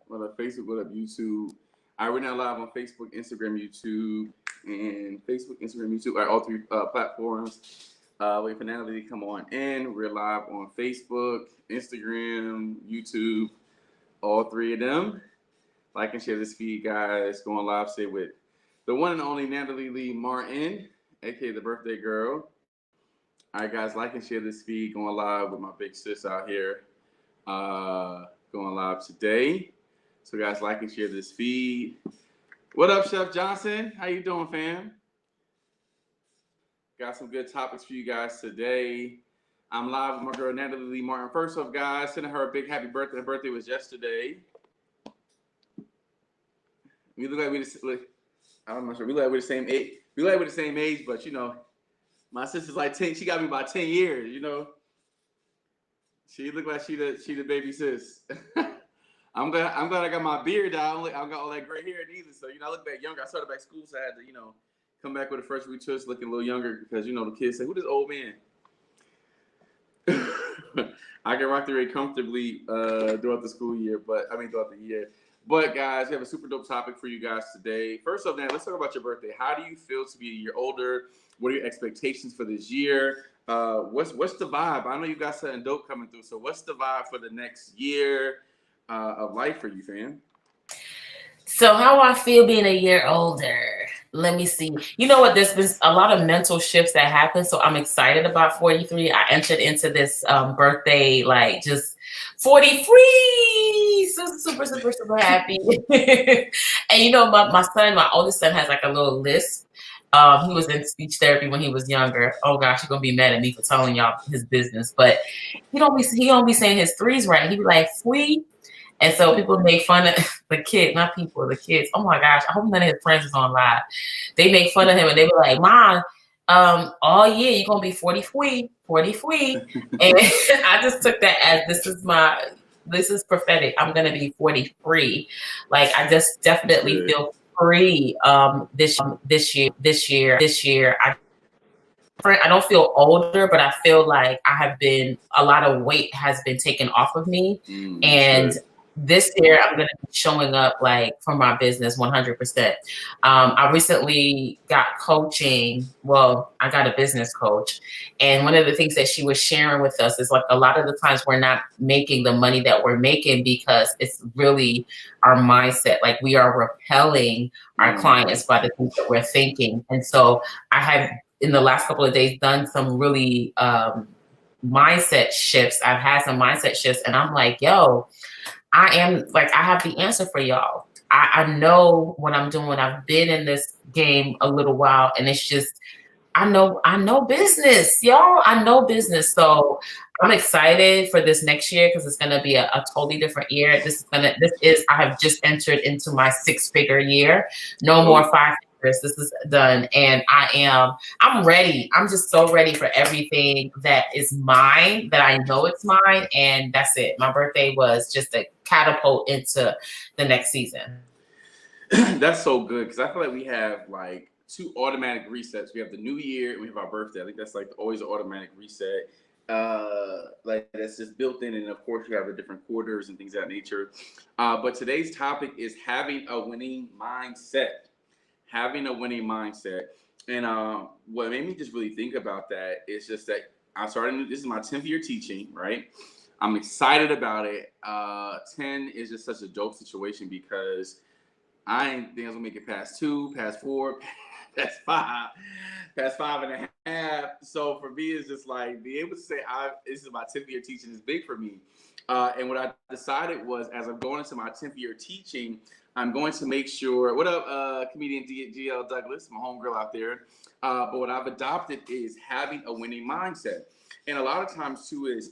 What up, Facebook? What up, YouTube? We're now live on Facebook, Instagram, YouTube, and Facebook, Instagram, YouTube, all three platforms. Wait for Natalie to come on in. We're live on Facebook, Instagram, YouTube, all three of them. Like and share this feed, guys. Going live, say with the one and only Natalie Lee Martin, aka the birthday girl. All right, guys, like and share this feed. Going live with my big sis out here. Going live today. So, guys, like and share this feed. What up, Chef Johnson? How you doing, fam? Got some good topics for you guys today. I'm live with my girl Natalie Lee Martin. First off, guys, sending her a big happy birthday. Her birthday was yesterday. We look like I'm not sure. We look like we're the same age. We look like we're the same age, but you know, my sister's like 10. She got me about 10 years. You know, she look like she the baby sis. I'm glad I got my beard out. I got all that gray hair neither. So you know, I look back younger. I started back school, so I had to come back with a fresh retwist, looking a little younger because the kids say, "Who this old man?" I can rock the ray comfortably throughout the school year, throughout the year. But guys, we have a super dope topic for you guys today. First off, let's talk about your birthday. How do you feel to be a year older? What are your expectations for this year? What's the vibe? I know you got something dope coming through. So what's the vibe for the next year of life for you, fam? So how I feel being a year older. Let me see. You know what? There's been a lot of mental shifts that happen. So I'm excited about 43. I entered into this birthday like just 43. So super, super, super happy. And my oldest son has like a little list. He was in speech therapy when he was younger. Oh gosh, you're gonna be mad at me for telling y'all his business, but he don't be saying his threes right. He be like, "Free." And so people make fun of the kid, not people, the kids. Oh my gosh, I hope none of his friends is on live. They make fun of him and they were like, "Mom, all year you're gonna be 40 free, 40 free." And I just took that as this is prophetic. I'm gonna be 43. Like I just definitely feel free this year. I don't feel older, but I feel like a lot of weight has been taken off of me. And this year I'm going to be showing up like for my business 100%. I recently got coaching. Well, I got a business coach. And one of the things that she was sharing with us is like a lot of the times we're not making the money that we're making because it's really our mindset. Like we are repelling our clients by the things that we're thinking. And so I have in the last couple of days done some really mindset shifts. I've had some mindset shifts and I'm like, yo, I have the answer for y'all. I know what I'm doing. I've been in this game a little while and it's just, I know business, y'all. I know business. So I'm excited for this next year because it's going to be a totally different year. I have just entered into my 6-figure year. No more 5 figures. This is done. And I'm ready. I'm just so ready for everything that is mine, that I know it's mine. And that's it. My birthday was just a catapult into the next season. That's so good because I feel like we have like two automatic resets. We have the new year and we have our birthday. I think that's like always an automatic reset. Like that's just built in, and of course you have the different quarters and things of that nature. But today's topic is having a winning mindset. Having a winning mindset. And what made me just really think about that is just that this is my 10th year teaching, right? I'm excited about it. 10 is just such a dope situation because I ain't think I was gonna make it past 2, past 4, past 5.5. So for me, it's just like being able to say this is my 10th year teaching is big for me. And what I decided was, as I'm going into my 10th year teaching, I'm going to make sure. What up, comedian GL Douglas, my homegirl out there. But what I've adopted is having a winning mindset, and a lot of times too is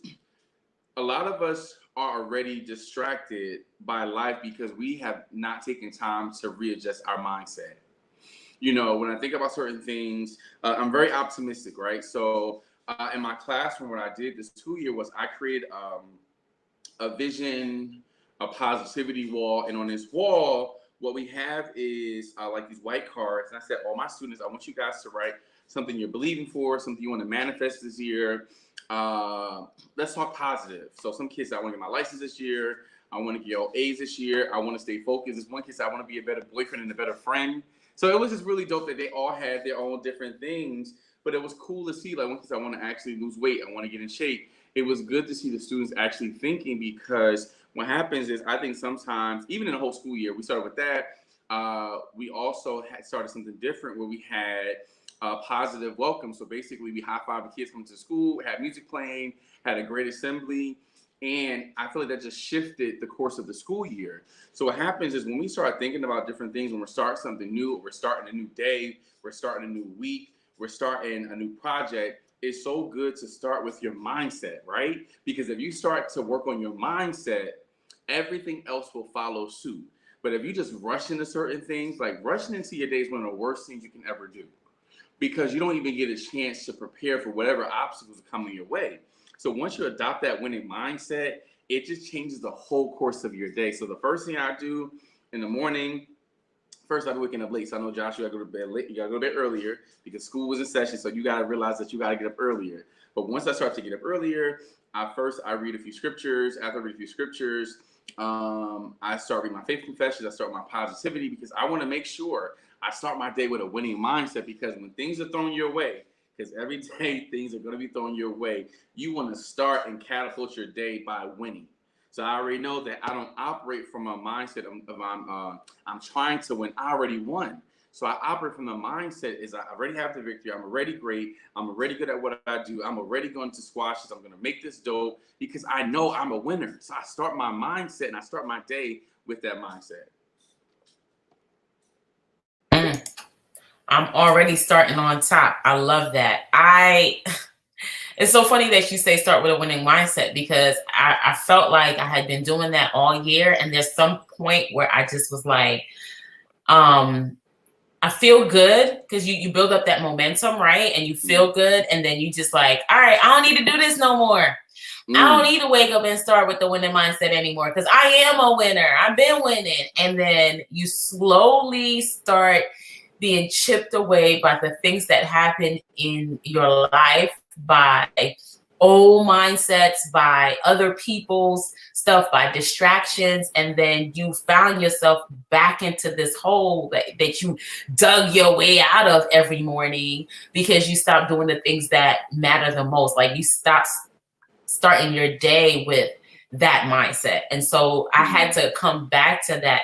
a lot of us are already distracted by life because we have not taken time to readjust our mindset. When I think about certain things, I'm very optimistic, right? So in my classroom, what I did this 2 year was I created a vision, a positivity wall. And on this wall, what we have is like these white cards. And I said, all my students, I want you guys to write something you're believing for, something you want to manifest this year. Let's talk positive. So some kids, I want to get my license this year. I want to get all A's this year. I want to stay focused. This one kid said, I want to be a better boyfriend and a better friend. So it was just really dope that they all had their own different things. But it was cool to see, like, one kid said, I want to actually lose weight. I want to get in shape. It was good to see the students actually thinking, because what happens is, I think sometimes, even in the whole school year, we started with that. We also had started something different where we had positive welcome. So basically, we high-fived the kids coming to school, had music playing, had a great assembly. And I feel like that just shifted the course of the school year. So what happens is, when we start thinking about different things, when we're starting something new, we're starting a new day, we're starting a new week, we're starting a new project, it's so good to start with your mindset, right? Because if you start to work on your mindset, everything else will follow suit. But if you just rush into certain things, like rushing into your day is one of the worst things you can ever do, because you don't even get a chance to prepare for whatever obstacles are coming your way. So once you adopt that winning mindset, it just changes the whole course of your day. So the first thing I do in the morning, first I've been waking up late. So I know, Josh, you gotta go to bed late. You gotta go to bed earlier because school was in session. So you gotta realize that you gotta get up earlier. But once I start to get up earlier, I read a few scriptures. After I read a few scriptures, I start reading my faith confessions. I start my positivity, because I want to make sure I start my day with a winning mindset. Because when things are thrown your way, because every day things are going to be thrown your way, you want to start and catapult your day by winning. So I already know that I don't operate from a mindset of I'm trying to win. I already won. So I operate from the mindset is I already have the victory. I'm already great. I'm already good at what I do. I'm already going to squash this. I'm going to make this dope, because I know I'm a winner. So I start my mindset and I start my day with that mindset. I'm already starting on top. I love that. It's so funny that you say start with a winning mindset, because I felt like I had been doing that all year. And there's some point where I just was like, I feel good, because you build up that momentum, right? And you feel good. And then you just like, all right, I don't need to do this no more. I don't need to wake up and start with the winning mindset anymore, because I am a winner. I've been winning. And then you slowly start being chipped away by the things that happen in your life, by old mindsets, by other people's stuff, by distractions. And then you found yourself back into this hole that you dug your way out of every morning, because you stopped doing the things that matter the most. Like, you stopped starting your day with that mindset. And so I had to come back to that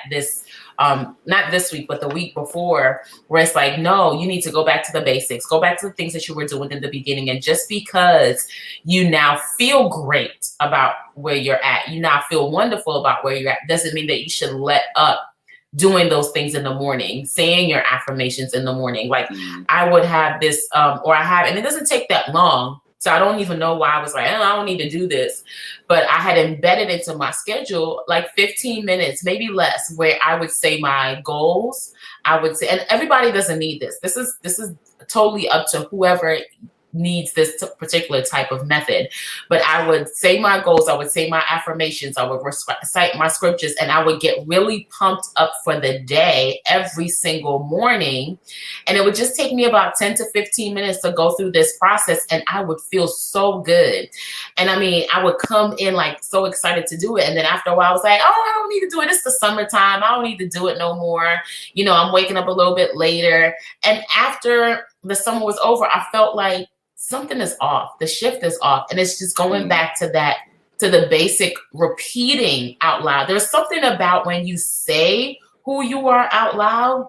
not this week, but the week before, where it's like, no, you need to go back to the basics, go back to the things that you were doing in the beginning. And just because you now feel great about where you're at, you now feel wonderful about where you're at, doesn't mean that you should let up doing those things in the morning, saying your affirmations in the morning. Like, I would have this, and it doesn't take that long. So I don't even know why I was like, oh, I don't need to do this. But I had embedded into my schedule like 15 minutes, maybe less, where I would say my goals. I would say, and everybody doesn't need this. This is totally up to whoever needs this particular type of method. But I would say my goals, I would say my affirmations, I would recite my scriptures, and I would get really pumped up for the day every single morning. And it would just take me about 10 to 15 minutes to go through this process, and I would feel so good. And I mean, I would come in like so excited to do it. And then after a while, I was like, oh, I don't need to do it. It's the summertime. I don't need to do it no more. You know, I'm waking up a little bit later. And after the summer was over, I felt like something is off. The shift is off. And it's just going back to the basic repeating out loud. There's something about when you say who you are out loud,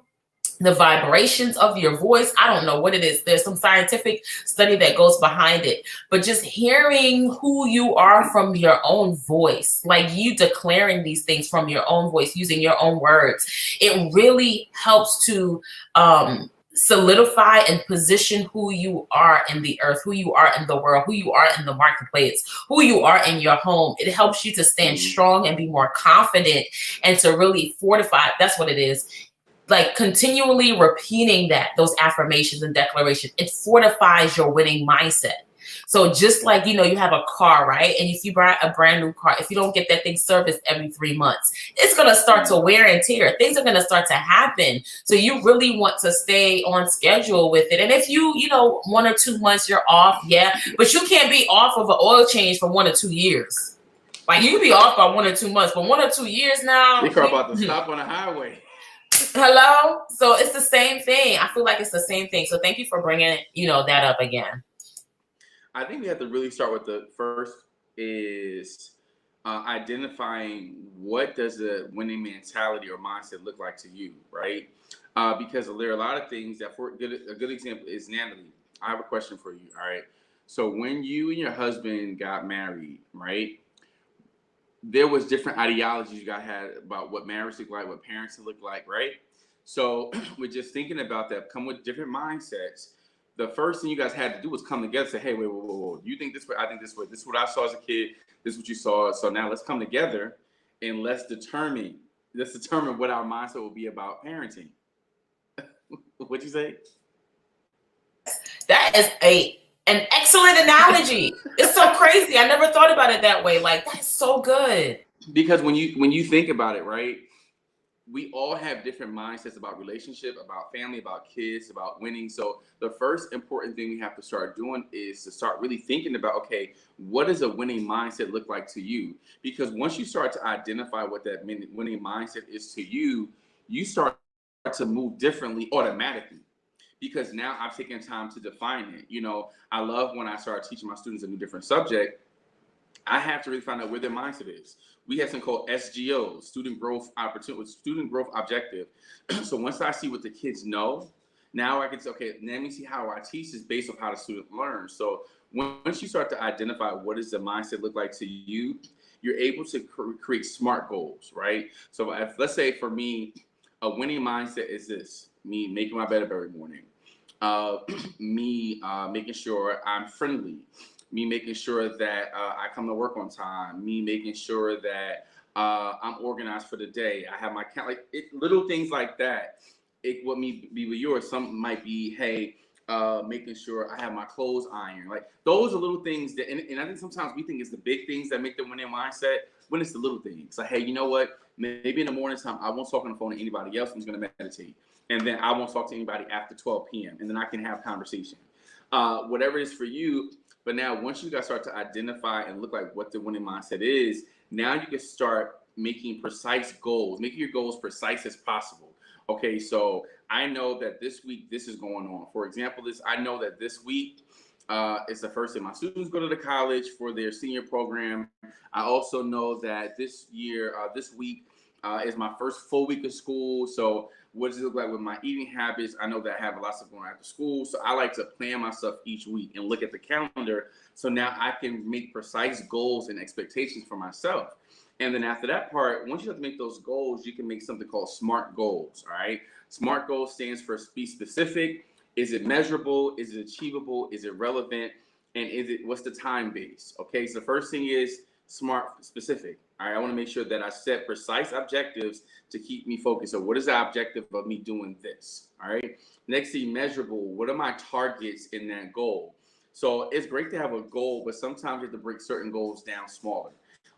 the vibrations of your voice. I don't know what it is. There's some scientific study that goes behind it, but just hearing who you are from your own voice, like you declaring these things from your own voice, using your own words, it really helps to, solidify and position who you are in the earth, who you are in the world, who you are in the marketplace, who you are in your home. It helps you to stand strong and be more confident, and to really fortify. That's what it is. Like, continually repeating those affirmations and declarations, it fortifies your winning mindset. So just like, you know, you have a car, right? And if you buy a brand new car, if you don't get that thing serviced every 3 months, it's going to start to wear and tear. Things are going to start to happen. So you really want to stay on schedule with it. And if you know, 1 or 2 months you're off, yeah, but you can't be off of an oil change for 1 or 2 years. Like you be off by 1 or 2 months, but 1 or 2 years now. You're about to stop on the highway. Hello? So it's the same thing. I feel like it's the same thing. So thank you for bringing, that up again. I think we have to really start with the first is identifying what does a winning mentality or mindset look like to you, right? Because there are a lot of things that, a good example is Natalie. I have a question for you, all right? So when you and your husband got married, right? There was different ideologies you guys had about what marriage looked like, what parents look like, right? So we're just thinking about that, come with different mindsets. The first thing you guys had to do was come together and say, hey, wait. You think this way, I think this way. This is what I saw as a kid. This is what you saw. So now let's come together and let's determine what our mindset will be about parenting. What'd you say? That is an excellent analogy. It's so crazy. I never thought about it that way. Like, that's so good. Because when you think about it, right, we all have different mindsets about relationship, about family, about kids, about winning. So the first important thing we have to start doing is to start really thinking about, okay, what does a winning mindset look like to you? Because once you start to identify what that winning mindset is to you, you start to move differently automatically. Because now I've taken time to define it. I love when I start teaching my students a new different subject, I have to really find out where their mindset is. We have something called SGOs, student growth objective. So once I see what the kids know, now I can say, okay, let me see how I teach this based on how the student learns. So once you start to identify what does the mindset look like to you, you're able to create SMART goals, right? So let's say for me, a winning mindset is this: me making my bed every morning, me making sure I'm friendly, me making sure that I come to work on time, me making sure that I'm organized for the day. I have my little things like that. It would be with yours. Some might be, hey, making sure I have my clothes ironed. Like those are little things that, and I think sometimes we think it's the big things that make the winning mindset. When it's the little things, like, hey, you know what? Maybe in the morning time I won't talk on the phone to anybody else. I'm just going to meditate, and then I won't talk to anybody after 12 p.m. and then I can have conversation. Whatever it is for you. But now, once you guys start to identify and look like what the winning mindset is, now you can start making precise goals, making your goals precise as possible. Okay, so I know that this week this is going on. For example, I know that this week is the first day my students go to the college for their senior program. I also know that this week is my first full week of school. So what does it look like with my eating habits? I know that I have a lot of stuff going on after school. So I like to plan my stuff each week and look at the calendar. So now I can make precise goals and expectations for myself. And then after that part, once you have to make those goals, you can make something called SMART goals. All right. SMART goals stands for be specific. Is it measurable? Is it achievable? Is it relevant? And what's the time base? Okay. So the first thing is SMART specific. All right. I want to make sure that I set precise objectives to keep me focused. So what is the objective of me doing this? All right. Next thing, measurable. What are my targets in that goal? So it's great to have a goal, but sometimes you have to break certain goals down smaller.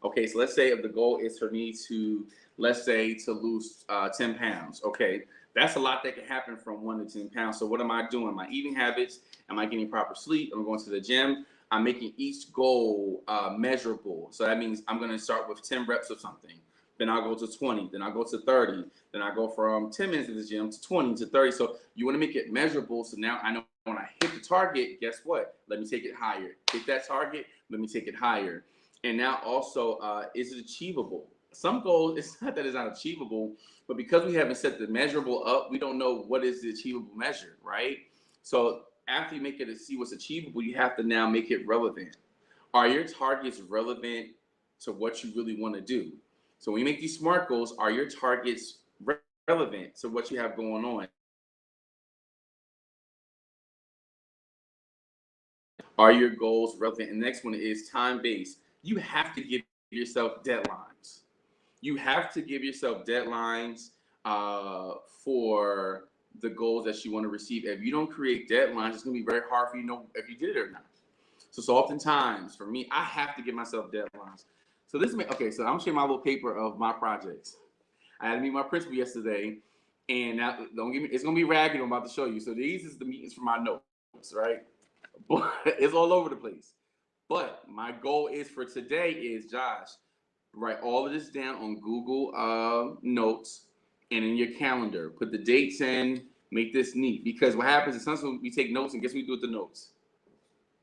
Okay, so let's say if the goal is for me to lose 10 pounds. Okay, that's a lot that can happen from 1 to 10 pounds. So what am I doing? My eating habits? Am I getting proper sleep? Am I going to the gym? I'm making each goal measurable. So that means I'm going to start with 10 reps of something. Then I'll go to 20. Then I'll go to 30. Then I go from 10 minutes at the gym to 20 to 30. So you want to make it measurable. So now I know when I hit the target, guess what? Let me take it higher. Hit that target. Let me take it higher. And now also, is it achievable? Some goals, it's not that it's not achievable, but because we haven't set the measurable up, we don't know what is the achievable measure, right? So after you make it to see what's achievable, you have to now make it relevant. Are your targets relevant to what you really want to do? So when you make these SMART goals, are your targets relevant to what you have going on? Are your goals relevant? And the next one is time-based. You have to give yourself deadlines. You have to give yourself deadlines for the goals that you want to receive. If you don't create deadlines, it's going to be very hard for you to know if you did it or not. So oftentimes, for me, I have to give myself deadlines. So so I'm sharing my little paper of my projects. I had to meet my principal yesterday, and now, don't get me, it's going to be ragged. I'm about to show you. So these is the meetings for my notes, right? But it's all over the place. But my goal is for today is, Josh, Write all of this down on Google Notes and in your calendar. Put the dates in. Make this neat. Because what happens is sometimes we take notes and guess what we do with the notes?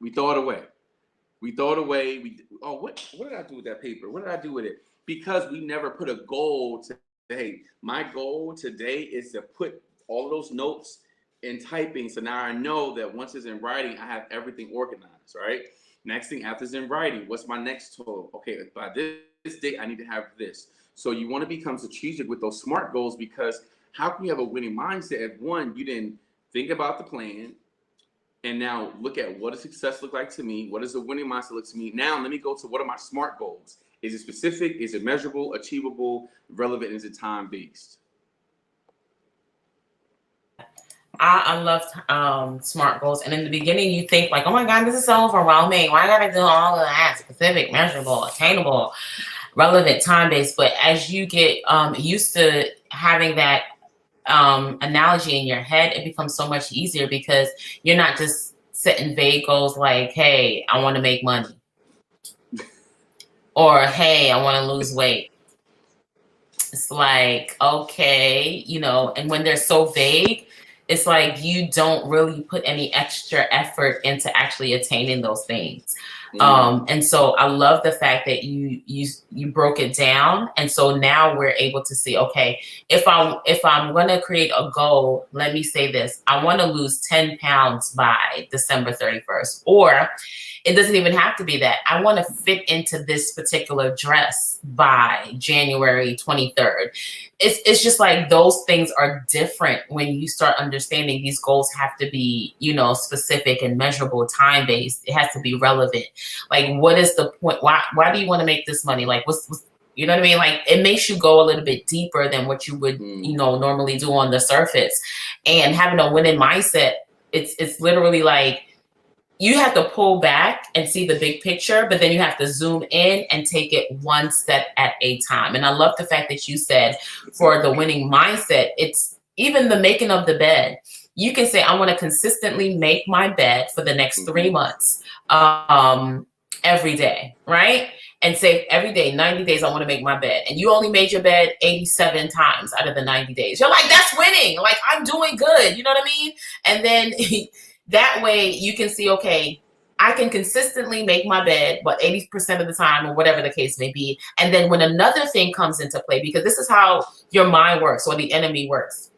We throw it away. We throw it away. What did I do with that paper? What did I do with it? Because we never put a goal to, hey, my goal today is to put all of those notes in typing. So now I know that once it's in writing, I have everything organized, right? Next thing after it's in writing, what's my next total? Okay, by this date, I need to have this. So you want to become strategic with those SMART goals, because how can you have a winning mindset if, one, you didn't think about the plan, and now look at what does success look like to me? What does a winning mindset look to me? Now let me go to what are my SMART goals? Is it specific? Is it measurable, achievable, relevant? Is it time-based? I love SMART goals. And in the beginning, you think like, oh my God, this is so overwhelming. Why I gotta do all of that? Specific, measurable, attainable, relevant, time-based. But as you get used to having that analogy in your head, it becomes so much easier, because you're not just setting vague goals like, hey, I want to make money, or hey, I want to lose weight. It's like, okay, and when they're so vague, it's like you don't really put any extra effort into actually attaining those things. And so I love the fact that you broke it down. And so now we're able to see, okay, if I'm going to create a goal, let me say this, I want to lose 10 pounds by December 31st, or it doesn't even have to be that. I want to fit into this particular dress by January 23rd. It's just like those things are different when you start understanding these goals have to be, specific and measurable, time-based. It has to be relevant. Like, what is the point? Why do you want to make this money? Like, what's you know what I mean? Like, it makes you go a little bit deeper than what you would, normally do on the surface. And having a winning mindset, it's literally like, you have to pull back and see the big picture, but then you have to zoom in and take it one step at a time. And I love the fact that you said for the winning mindset, it's even the making of the bed. You can say, I want to consistently make my bed for the next 3 months, every day, right? And say every day, 90 days, I want to make my bed. And you only made your bed 87 times out of the 90 days. You're like, that's winning. Like, I'm doing good. You know what I mean? And then that way you can see, okay, I can consistently make my bed, but 80% of the time, or whatever the case may be. And then when another thing comes into play, because this is how your mind works, or the enemy works.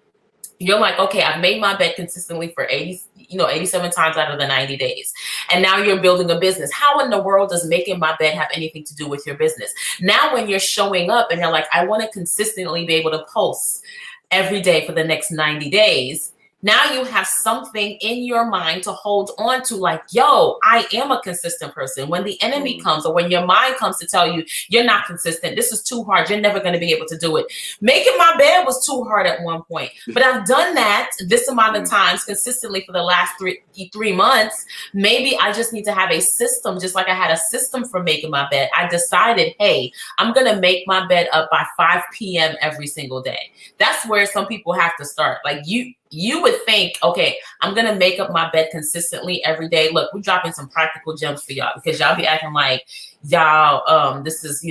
You're like, okay, I've made my bed consistently for 87 times out of the 90 days. And now you're building a business. How in the world does making my bed have anything to do with your business? Now, when you're showing up and you're like, I want to consistently be able to post every day for the next 90 days. Now you have something in your mind to hold on to, like, yo, I am a consistent person. When the enemy comes, or when your mind comes to tell you you're not consistent, this is too hard, you're never going to be able to do it. Making my bed was too hard at one point, but I've done that this amount of times consistently for the last three months. Maybe I just need to have a system, just like I had a system for making my bed. I decided, hey, I'm going to make my bed up by 5 p.m. every single day. That's where some people have to start. Like, you would think, okay, I'm going to make up my bed consistently every day. Look, we're dropping some practical gems for y'all, because y'all be acting like y'all, this is,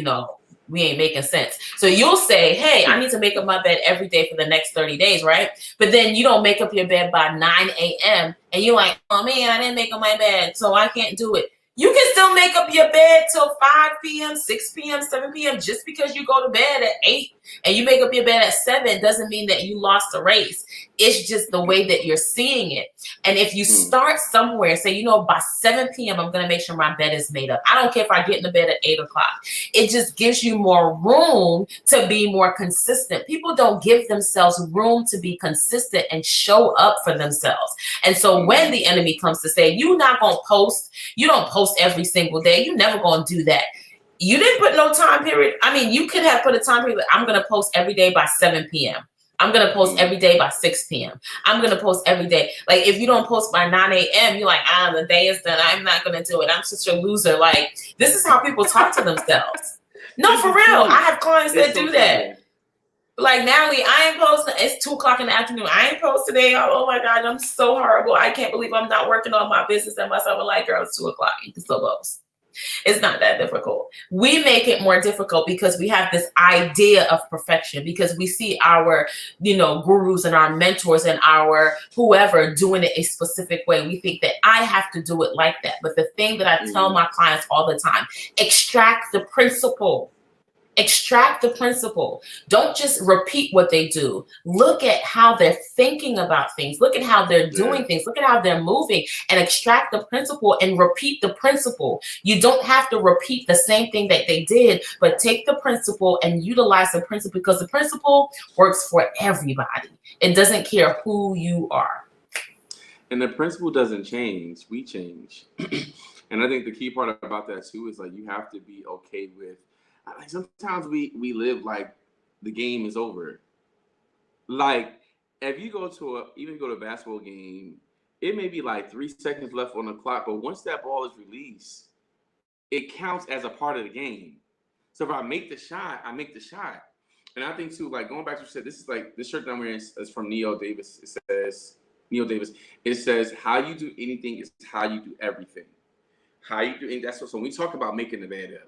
we ain't making sense. So you'll say, hey, I need to make up my bed every day for the next 30 days, right? But then you don't make up your bed by 9 a.m. and you're like, oh man, I didn't make up my bed, so I can't do it. You can still make up your bed till 5 p.m., 6 p.m., 7 p.m. Just because you go to bed at 8 and you make up your bed at 7 doesn't mean that you lost the race. It's just the way that you're seeing it. And if you start somewhere, say, by 7 p.m., I'm going to make sure my bed is made up. I don't care if I get in the bed at 8 o'clock. It just gives you more room to be more consistent. People don't give themselves room to be consistent and show up for themselves. And so when the enemy comes to say, you're not going to post, you don't post every single day, you're never going to do that. You didn't put no time period. I mean, you could have put a time period. I'm going to post every day by 7 p.m. I'm going to post every day by 6 p.m. I'm going to post every day. Like, if you don't post by 9 a.m., you're like, the day is done. I'm not going to do it. I'm such a loser. Like, this is how people talk to themselves. No, for real. I have clients that do that. Like, Natalie, I ain't posting. It's 2 o'clock in the afternoon. I ain't post today. Oh my God, I'm so horrible. I can't believe I'm not working on my business and myself. I'm like, girl, it's 2 o'clock. You can still post. It's not that difficult. We make it more difficult because we have this idea of perfection, because we see our, gurus and our mentors and our whoever doing it a specific way. We think that I have to do it like that. But the thing that I tell my clients all the time, extract the principle. Extract the principle. Don't just repeat what they do. Look at how they're thinking about things. Look at how they're doing things. Look at how they're moving, and extract the principle and repeat the principle. You don't have to repeat the same thing that they did, but take the principle and utilize the principle, because the principle works for everybody. It doesn't care who you are. And the principle doesn't change. We change. And I think the key part about that too is like you have to be okay with, like, sometimes we live like the game is over. Like if you go to a basketball game, it may be like 3 seconds left on the clock, but once that ball is released, it counts as a part of the game. So if I make the shot, I make the shot. And I think too, like going back to what you said, this is like this shirt that I'm wearing is from Neil Davis. It says Neil Davis. It says how you do anything is how you do everything. How you do, and that's what. So when we talk about making the bed up,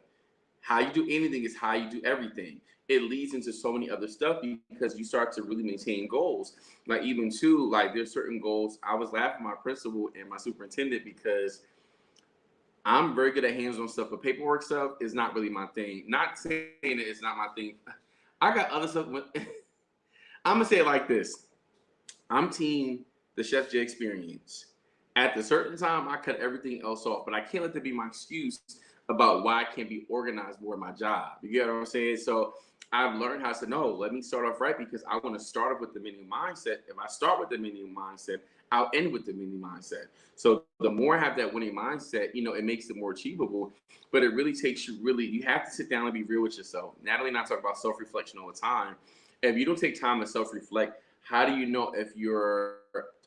how you do anything is how you do everything. It leads into so many other stuff because you start to really maintain goals. Like even too, like there's certain goals. I was laughing at my principal and my superintendent because I'm very good at hands-on stuff, but paperwork stuff is not really my thing. Not saying that it's not my thing. I got other stuff. I'm gonna say it like this. I'm team the Chef J experience. At the certain time, I cut everything else off, but I can't let that be my excuse about why I can't be organized more in my job. You get what I'm saying? So I've learned how to say, no, let me start off right because I want to start off with the menu mindset. If I start with the menu mindset, I'll end with the menu mindset. So the more I have that winning mindset, it makes it more achievable, but it really takes you have to sit down and be real with yourself. Natalie and I talk about self-reflection all the time. If you don't take time to self-reflect, how do you know if you're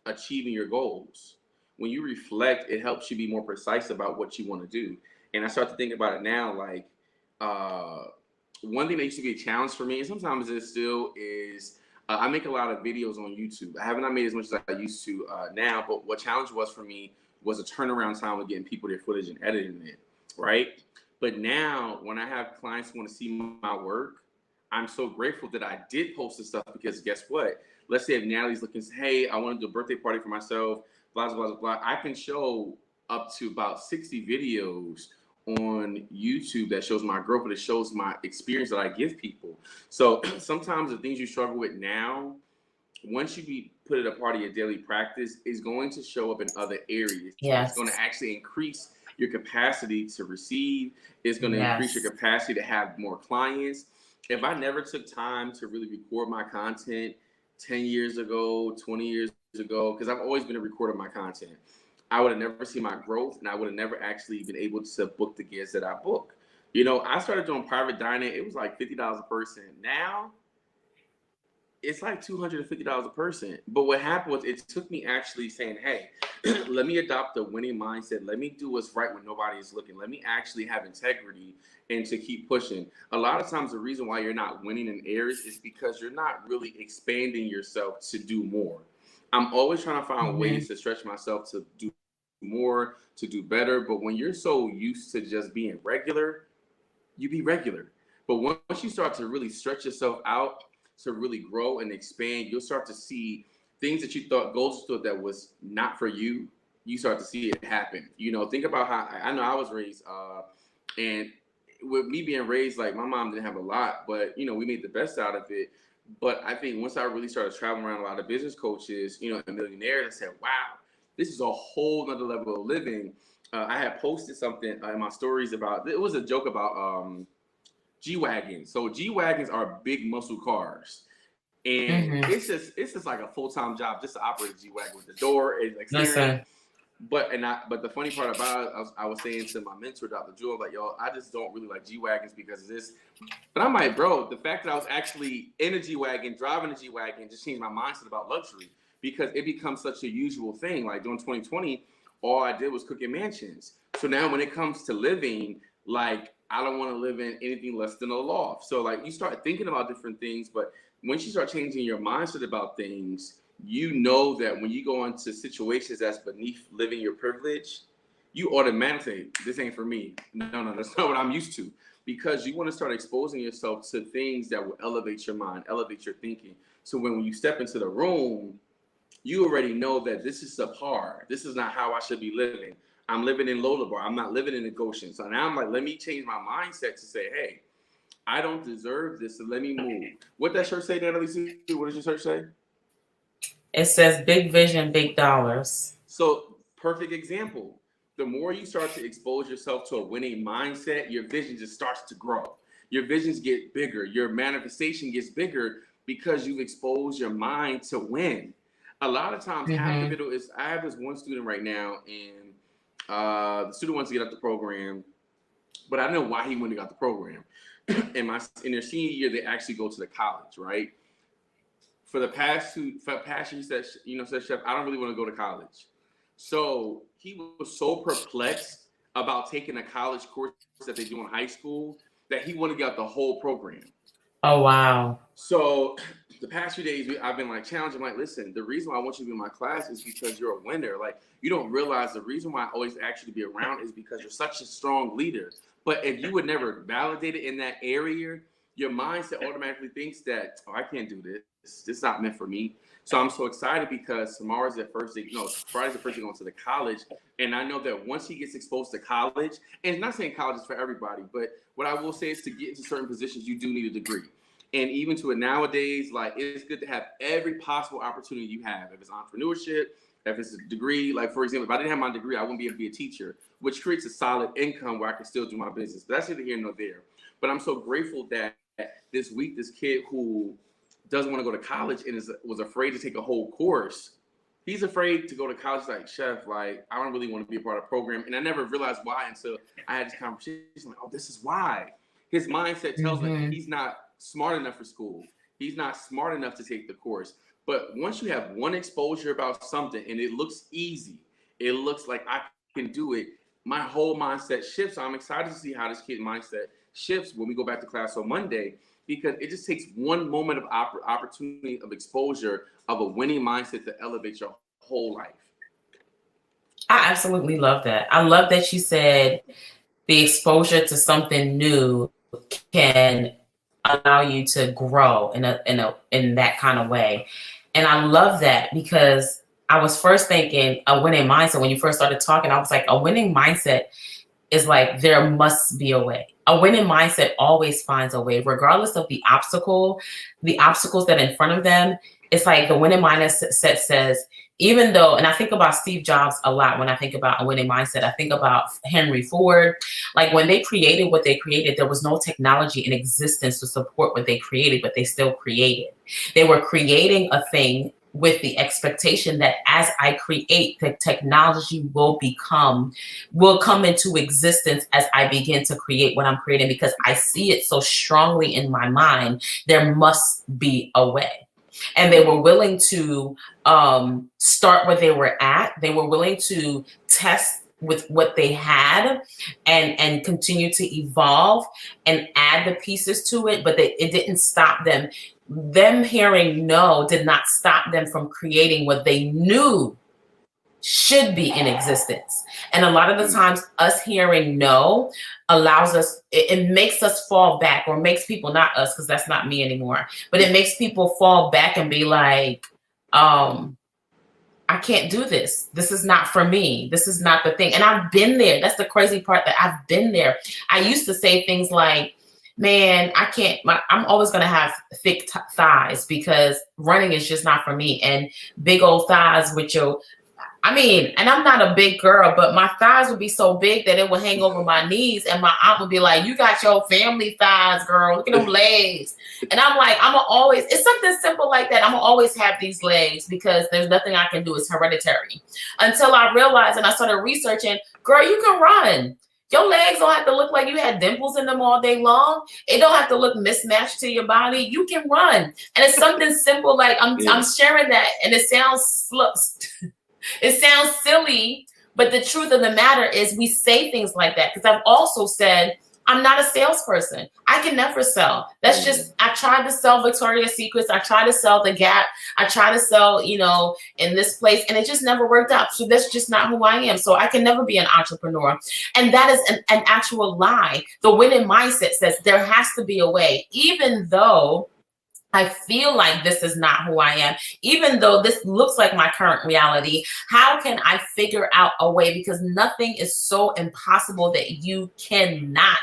achieving your goals? When you reflect, it helps you be more precise about what you want to do. And I start to think about it now, like one thing that used to be a challenge for me, and sometimes it still is, I make a lot of videos on YouTube. I have not made as much as I used to now, but what challenge was for me was a turnaround time of getting people their footage and editing it, right? But now when I have clients who want to see my work, I'm so grateful that I did post this stuff because guess what? Let's say if Natalie's looking, hey, I want to do a birthday party for myself, blah, blah, blah, blah. I can show up to about 60 videos on YouTube that shows my growth, but it shows my experience that I give people. So sometimes the things you struggle with now, once you put it a part of your daily practice, is going to show up in other areas. Yes. It's going to actually increase your capacity to receive. It's going to increase your capacity to have more clients. If I never took time to really record my content 10 years ago, 20 years ago, because I've always been a recorder of my content, I would have never seen my growth, and I would have never actually been able to book the guests that I book. I started doing private dining. It was like $50 a person. Now, it's like $250 a person. But what happened was it took me actually saying, hey, let me adopt the winning mindset. Let me do what's right when nobody is looking. Let me actually have integrity and to keep pushing. A lot of times the reason why you're not winning in areas is because you're not really expanding yourself to do more. I'm always trying to find ways to stretch myself to do more, to do better. But when you're so used to just being regular, you be regular. But once you start to really stretch yourself out to really grow and expand, you'll start to see things that you thought, goals you thought that was not for you, you start to see it happen. Think about how I know I was raised, and with me being raised, like my mom didn't have a lot, but we made the best out of it. But I think once I really started traveling around a lot of business coaches, and millionaires, I said, wow, this is a whole nother level of living. I had posted something in my stories about, it was a joke about G-Wagons. So G-Wagons are big muscle cars. And it's just like a full-time job just to operate a G-Wagon with the door and like steering. But the funny part about it, I was saying to my mentor, Dr. Jewel, like, yo, I just don't really like G-Wagons because of this. But I'm like, bro, the fact that I was actually in a G-Wagon, driving a G-Wagon, just changed my mindset about luxury because it becomes such a usual thing. Like during 2020, all I did was cook in mansions. So now when it comes to living, like, I don't want to live in anything less than a loft. So like you start thinking about different things, but once you start changing your mindset about things, that when you go into situations that's beneath living your privilege, you automatically say, this ain't for me. No, that's not what I'm used to. Because you want to start exposing yourself to things that will elevate your mind, elevate your thinking. So when you step into the room, you already know that this is subpar. This is not how I should be living. I'm living in Lodabar. I'm not living in the Goshen. So now I'm like, let me change my mindset to say, hey, I don't deserve this, so let me move. What that shirt say, Natalie? What does your shirt say? It says big vision, big dollars. So perfect example. The more you start to expose yourself to a winning mindset, your vision just starts to grow. Your visions get bigger. Your manifestation gets bigger because you've exposed your mind to win. A lot of times, half the video is, I have this one student right now, and the student wants to get up the program, but I don't know why he went and got the program. In their senior year, they actually go to the college, right? For the past year, he said, said, Chef, I don't really want to go to college. So he was so perplexed about taking a college course that they do in high school that he wanted to get out the whole program. Oh, wow. So the past few days, I've been like challenging, like, listen, the reason why I want you to be in my class is because you're a winner. Like, you don't realize the reason why I always ask you to be around is because you're such a strong leader. But if you would never validate it in that area, your mindset automatically thinks that, oh, I can't do this. This is not meant for me. So I'm so excited because tomorrow's the first day, Friday's the first day going to the college. And I know that once he gets exposed to college, and it's not saying college is for everybody, but what I will say is to get into certain positions, you do need a degree. And even to it nowadays, like, it's good to have every possible opportunity you have. If it's entrepreneurship, if it's a degree, like, for example, if I didn't have my degree, I wouldn't be able to be a teacher, which creates a solid income where I can still do my business. But that's neither here nor there. But I'm so grateful that this week, this kid who doesn't want to go to college and was afraid to take a whole course, he's afraid to go to college. Like, Chef, like, I don't really want to be a part of the program. And I never realized why until I had this conversation. Like, oh, this is why. His mindset tells him he's not smart enough for school. He's not smart enough to take the course. But once you have one exposure about something and it looks easy, it looks like I can do it, my whole mindset shifts. So I'm excited to see how this kid's mindset shifts when we go back to class on Monday, because it just takes one moment of opportunity of exposure of a winning mindset to elevate your whole life. I absolutely love that. I love that you said the exposure to something new can allow you to grow in that kind of way. And I love that because I was first thinking a winning mindset. When you first started talking, I was like, a winning mindset is like, there must be a way. A winning mindset always finds a way, regardless of the obstacles that are in front of them. It's like the winning mindset says, even though, and I think about Steve Jobs a lot when I think about a winning mindset. I think about Henry Ford. Like, when they created what they created, there was no technology in existence to support what they created, but they still created. They were creating a thing with the expectation that as I create, the technology will come into existence as I begin to create what I'm creating, because I see it so strongly in my mind. There must be a way. And they were willing to start where they were at. They were willing to test with what they had and continue to evolve and add the pieces to it. But it didn't stop them. Them hearing no did not stop them from creating what they knew should be in existence. And a lot of the times, us hearing no allows us, it makes us fall back, or makes people, not us, because that's not me anymore, but it makes people fall back and be like, I can't do this. This is not for me. This is not the thing. And I've been there. That's the crazy part, that I've been there. I used to say things like, man, I can't, I'm always going to have thick thighs because running is just not for me. And big old thighs with your, and I'm not a big girl, but my thighs would be so big that it would hang over my knees. And my aunt would be like, you got your family thighs, girl. Look at them legs. And I'm like, it's something simple like that. I'm gonna always have these legs because there's nothing I can do. It's hereditary. Until I realized, and I started researching, girl, you can run. Your legs don't have to look like you had dimples in them all day long. It don't have to look mismatched to your body. You can run. And it's something simple. Like I'm sharing that, and it sounds silly, but the truth of the matter is we say things like that. Because I've also said, I'm not a salesperson. I can never sell. That's just, I tried to sell Victoria's Secrets. I tried to sell the Gap. I tried to sell, in this place, and it just never worked out. So that's just not who I am. So I can never be an entrepreneur. And that is an actual lie. The winning mindset says there has to be a way, even though I feel like this is not who I am, even though this looks like my current reality. How can I figure out a way? Because nothing is so impossible that you cannot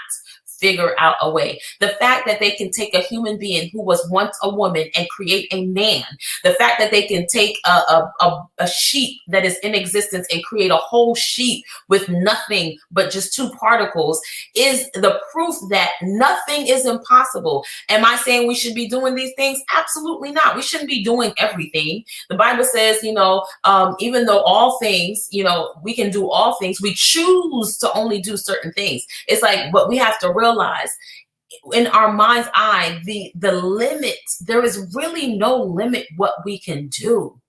figure out a way. The fact that they can take a human being who was once a woman and create a man, the fact that they can take a sheep that is in existence and create a whole sheep with nothing but just two particles is the proof that nothing is impossible. Am I saying we should be doing these things? Absolutely not. We shouldn't be doing everything. The Bible says, even though all things, we can do all things, we choose to only do certain things. It's like, what we have to realize in our mind's eye, the limit, there is really no limit what we can do.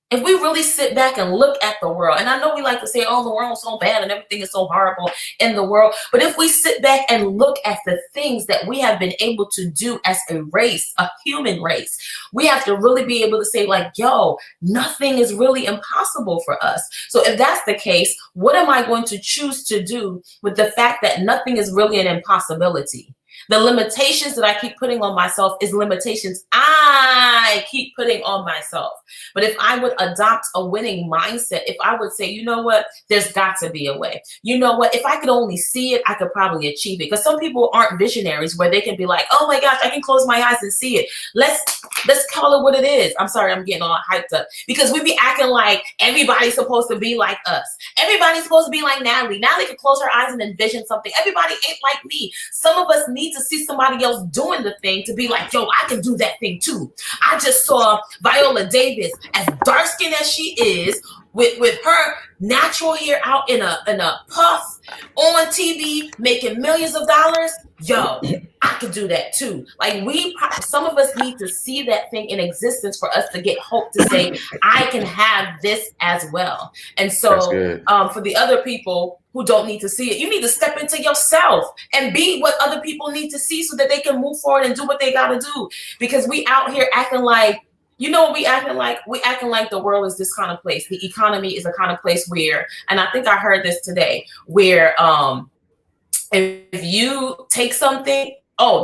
If we really sit back and look at the world, and I know we like to say, oh, the world's so bad and everything is so horrible in the world, but if we sit back and look at the things that we have been able to do as a race, a human race, we have to really be able to say, like, yo, nothing is really impossible for us. So if that's the case, what am I going to choose to do with the fact that nothing is really an impossibility? The limitations that I keep putting on myself is limitations I keep putting on myself. But if I would adopt a winning mindset, if I would say, you know what, there's got to be a way. You know what, if I could only see it, I could probably achieve it. Because some people aren't visionaries where they can be like, oh my gosh, I can close my eyes and see it. Let's call it what it is. I'm sorry, I'm getting all hyped up. Because we be acting like everybody's supposed to be like us. Everybody's supposed to be like Natalie. Natalie can close her eyes and envision something. Everybody ain't like me. Some of us need to see somebody else doing the thing to be like, yo, I can do that thing too. I just saw Viola Davis, as dark skinned as she is, with her natural hair out in a puff on TV, making millions of dollars. Yo, I could do that too. Like, some of us need to see that thing in existence for us to get hope to say, I can have this as well. And so for the other people who don't need to see it, you need to step into yourself and be what other people need to see so that they can move forward and do what they got to do. Because we out here acting like, you know what we acting like? We acting like the world is this kind of place. The economy is a kind of place where, and I think I heard this today, where if you take something,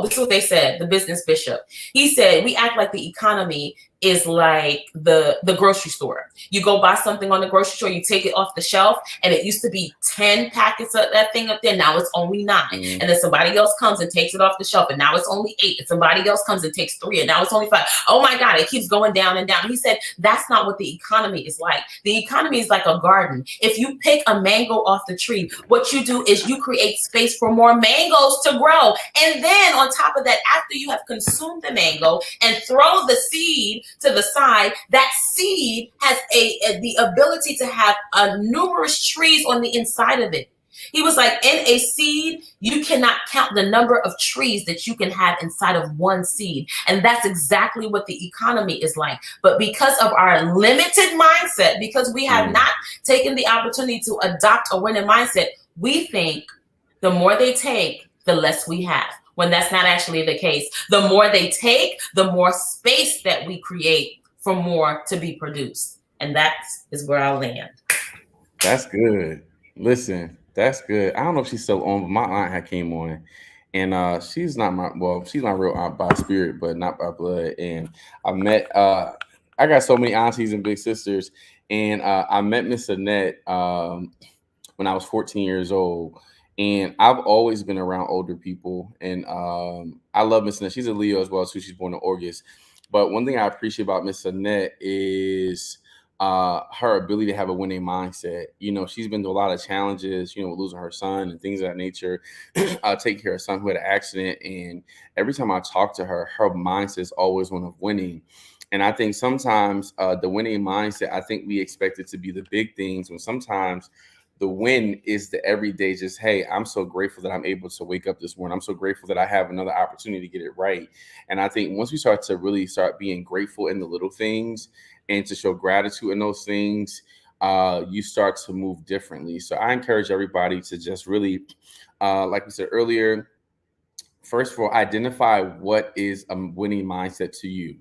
this is what they said, the business bishop. He said, we act like the economy is like the grocery store. You go buy something on the grocery store, you take it off the shelf, and it used to be 10 packets of that thing up there. Now it's only 9. And then somebody else comes and takes it off the shelf, and now it's only 8. And somebody else comes and takes 3, and now it's only 5. Oh my God, it keeps going down and down. He said, that's not what the economy is like. The economy is like a garden. If you pick a mango off the tree, what you do is you create space for more mangoes to grow. And then on top of that, after you have consumed the mango and throw the seed to the side, that seed has the ability to have numerous trees on the inside of it. He was like, in a seed, you cannot count the number of trees that you can have inside of one seed. And that's exactly what the economy is like. But because of our limited mindset, because we have not taken the opportunity to adopt a winning mindset, we think the more they take, the less we have. When that's not actually the case. The more they take, the more space that we create for more to be produced. And that is where I'll land. That's good. Listen, that's good. I don't know if she's still on, but my aunt had came on. And she's not she's my real aunt by spirit, but not by blood. And I got so many aunties and big sisters. And I met Miss Annette when I was 14 years old. And I've always been around older people, and I love Miss Annette. She's a Leo as well, too. She's born in August. But one thing I appreciate about Miss Annette is her ability to have a winning mindset. She's been through a lot of challenges, losing her son and things of that nature, taking care of her son who had an accident. And every time I talk to her, her mindset is always one of winning. And I think sometimes the winning mindset, I think we expect it to be the big things, when sometimes the win is the everyday, just, hey, I'm so grateful that I'm able to wake up this morning. I'm so grateful that I have another opportunity to get it right. And I think once we start being grateful in the little things and to show gratitude in those things, you start to move differently. So I encourage everybody to just really, like we said earlier, first of all, identify what is a winning mindset to you.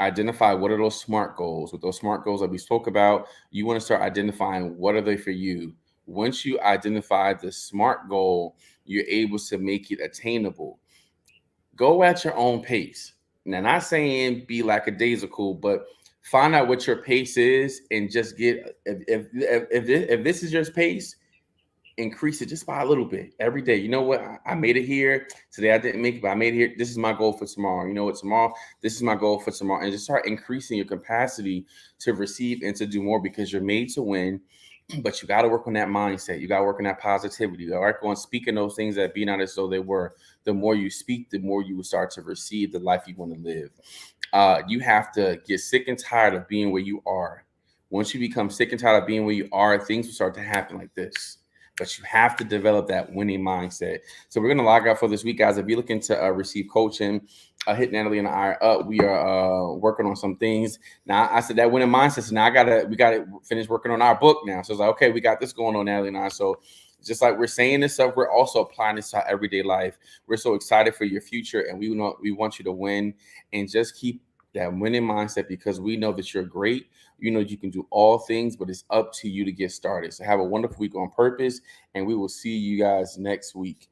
Identify what are those SMART goals. With those SMART goals that we spoke about, you want to start identifying what are they for you. Once you identify the SMART goal, you're able to make it attainable. Go at your own pace. Now, not saying be lackadaisical, but find out what your pace is and just get, if this is your pace, increase it just by a little bit every day. You know what? I made it here today. I didn't make it, but I made it here. This is my goal for tomorrow. You know what? Tomorrow, this is my goal for tomorrow. And just start increasing your capacity to receive and to do more, because you're made to win. But you got to work on that mindset. You got to work on that positivity. You got to work on speaking those things that be not as though they were. The more you speak, the more you will start to receive the life you want to live. You have to get sick and tired of being where you are. Once you become sick and tired of being where you are, things will start to happen like this. But you have to develop that winning mindset. So we're going to log out for this week, guys. If you're looking to receive coaching, hit Natalie and I up. We are working on some things. Now, I said that winning mindset. So now we got to finish working on our book now. So it's like, okay, we got this going on, Natalie and I. So just like we're saying this stuff, we're also applying this to our everyday life. We're so excited for your future, and we want you to win, and just keep that winning mindset, because we know that you're great. You know you can do all things, but it's up to you to get started. So have a wonderful week on purpose, and we will see you guys next week.